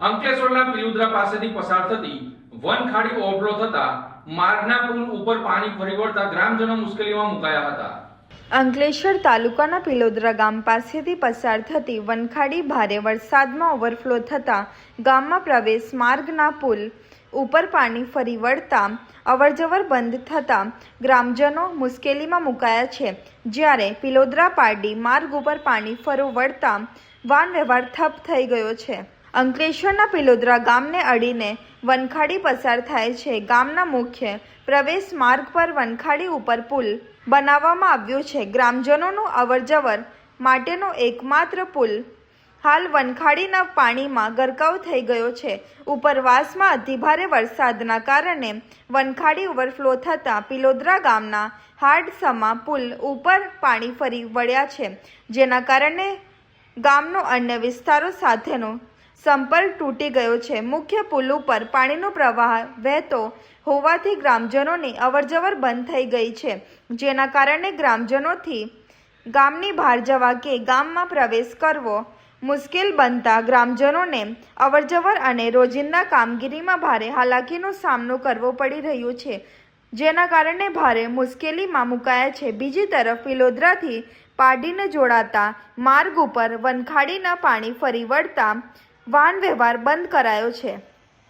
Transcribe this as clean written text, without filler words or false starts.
અંકલેશ્વરના પિલુદ્રા પાસેથી પસાર થતી વનખાડી ઓવરફ્લો થતા માર્ગના પુલ ઉપર પાણી ફરી વળતા ગ્રામજનો મુશ્કેલીમાં મુકાયા હતા। અંકલેશ્વર તાલુકાના પિલોદરા ગામ પાસેથી પસાર થતી વનખાડી ભારે વરસાદમાં ઓવરફ્લો થતા ગામમાં પ્રવેશ માર્ગના પુલ ઉપર પાણી ફરી વળતા અવરજવર બંધ થતા ગ્રામજનો મુશ્કેલીમાં મુકાયા છે। જ્યારે પિલોદરા પારડી માર્ગ ઉપર પાણી ફરી વળતા વાહન વ્યવહાર ઠપ થઈ ગયો છે। અંકલેશ્વરના પિલોદરા ગામને અડીને વનખાડી પસાર થાય છે। ગામના મુખ્ય પ્રવેશ માર્ગ પર વનખાડી ઉપર પુલ બનાવવામાં આવ્યો છે। ગ્રામજનોનું અવરજવર માટેનો એકમાત્ર પુલ હાલ વનખાડીના પાણીમાં ગરકાવ થઈ ગયો છે। ઉપરવાસમાં અતિભારે વરસાદના કારણે વનખાડી ઓવરફ્લો થતાં પિલોદરા ગામના હાડસમા પુલ ઉપર પાણી ફરી વળ્યા છે, જેના કારણે ગામનો અન્ય વિસ્તારો સાથેનો સંપર્ક તૂટી ગયો છે। મુખ્ય પુલ ઉપર પાણીનો પ્રવાહ વહેતો હોવાથી ગ્રામજનોની અવરજવર બંધ થઈ ગઈ છે, જેના કારણે ગ્રામજનોથી ગામની બહાર જવા કે ગામમાં પ્રવેશ કરવો મુશ્કેલ બનતા ગ્રામજનોને અવરજવર અને રોજિંદા કામગીરીમાં ભારે હાલાકીનો સામનો કરવો પડી રહ્યો છે, જેના કારણે ભારે મુશ્કેલીમાં મુકાયા છે। બીજી તરફ પિલોદરાથી પારડીને જોડાતા માર્ગ ઉપર વનખાડીના પાણી ફરી વળતા વાહન વ્યવહાર બંધ કરાયો છે।